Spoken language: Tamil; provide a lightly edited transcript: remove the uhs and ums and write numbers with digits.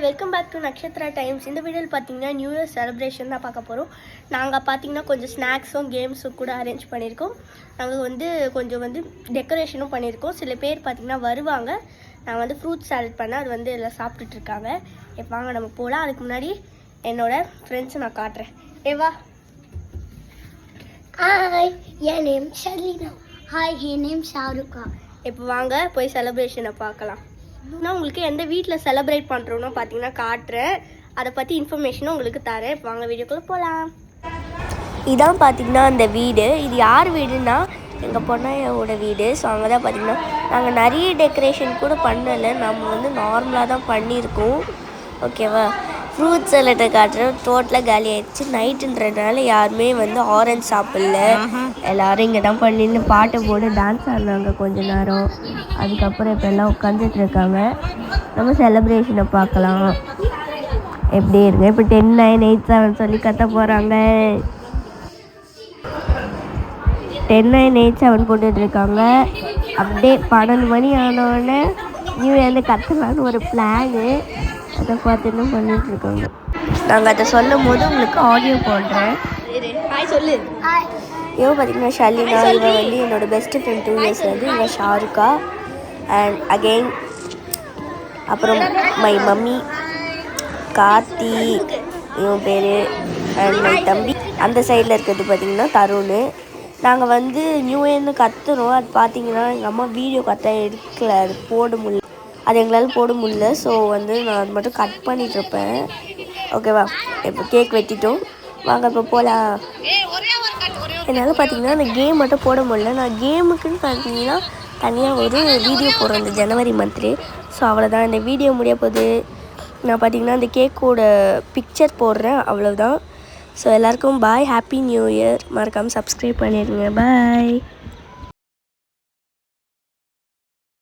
Welcome back to Nakshatra Times. இந்த வீடியோவில் பார்த்தீங்கன்னா நியூ இயர் செலிப்ரேஷன் தான் பார்க்க போகிறோம். நாங்கள் பார்த்தீங்கன்னா கொஞ்சம் ஸ்நாக்ஸும் கேம்ஸும் கூட அரேஞ்ச் பண்ணியிருக்கோம். நாங்கள் கொஞ்சம் டெக்கரேஷனும் பண்ணியிருக்கோம். சில பேர் பார்த்தீங்கன்னா வருவாங்க. நான் ஃப்ரூட் சாலட் பண்ணேன், அது எல்லாம் சாப்பிட்டுட்ருக்காங்க. இப்போ வாங்க நம்ம போகலாம். அதுக்கு முன்னாடி என்னோடய ஃப்ரெண்ட்ஸை நான் காட்டுறேன். ஏவா. ஹாய், என் நேம் ஷர்லினா. ஹாய், என் நேம் ஷாருக்கா. இப்போ வாங்க போய் செலிப்ரேஷனை பார்க்கலாம். நான் உங்களுக்கு எந்த வீட்டில் செலிப்ரேட் பண்ணுறோன்னு பார்த்தீங்கன்னா காட்டுறேன். அதை பற்றி இன்ஃபர்மேஷனும் உங்களுக்கு தரேன். இப்போ வாங்க வீடியோக்குள்ளே போகலாம். இதான் பார்த்தீங்கன்னா அந்த வீடு. இது யார் வீடுன்னா எங்கள் பொண்ணையோட வீடு. ஸோ அங்கே தான் பார்த்தீங்கன்னா நாங்கள் நிறைய டெக்கரேஷன் கூட பண்ணலை, நம்ம நார்மலாக தான் பண்ணியிருக்கோம். ஓகேவா. ஃப்ரூட் சலட்டை காட்டுறோம். டோட்டலாக காலி ஆயிடுச்சு. நைட்டுன்றதுனால யாருமே ஆரஞ்சு சாப்பிடல. எல்லோரும் இங்கே தான் பண்ணின்னு பாட்டை போட்டு டான்ஸ் ஆடினாங்க கொஞ்ச நேரம். அதுக்கப்புறம் இப்போ எல்லாம் உட்காந்துட்டு இருக்காங்க. நம்ம செலிப்ரேஷனை பார்க்கலாம். எப்படி இருக்கு. இப்போ 10, 9, 8, 7 சொல்லி கத்த போகிறாங்க. 10, 9, 8, 7 போட்டுட்ருக்காங்க. அப்படியே 12 மணி ஆனோடனே நியூ இயர்ந்து கத்தலான்னு ஒரு பிளானு. அதை பார்த்துன்னு பண்ணிகிட்ருக்காங்க. நாங்கள் அதை சொல்லும் போது உங்களுக்கு ஆடியோ போடுறேன். சொல்லு. இவன் பார்த்தீங்கன்னா ஷர்லினா. இவன் என்னோட பெஸ்ட் ஃப்ரெண்ட் 2 இயர்ஸ். இவன் ஷாருக்கா. அண்ட் அகெயின் அப்புறம் மை மம்மி கார்த்தி, இவன் பேர். அண்ட் மை தம்பி. அந்த சைடில் இருக்கிறது பார்த்திங்கன்னா தருண். நாங்கள் நியூ இயர்னு கத்துறோம். அது பார்த்தீங்கன்னா எங்கள் அம்மா வீடியோ எடுக்கலை, அது போட முடியல. அது எங்களால் போட முடியல. ஸோ நான் அது மட்டும் கட் பண்ணிகிட்ருப்பேன். ஓகேவா. இப்போ கேக் வெட்டிட்டோம். வாங்க இப்போ போகலாம். என்னால் பார்த்தீங்கன்னா அந்த கேம் மட்டும் போட முடியல. நான் கேமுக்குன்னு பார்த்தீங்கன்னா தனியாக ஒரு வீடியோ போடுறேன் இந்த ஜனவரி மந்த்லி. ஸோ அவ்வளோதான். இந்த வீடியோ முடிய போகுது. நான் பார்த்தீங்கன்னா அந்த கேக்கோட பிக்சர் போடுறேன், அவ்வளோதான். ஸோ எல்லாருக்கும் பாய், ஹாப்பி நியூ இயர். மறக்காமல் சப்ஸ்கிரைப் பண்ணிடுங்க. பாய்.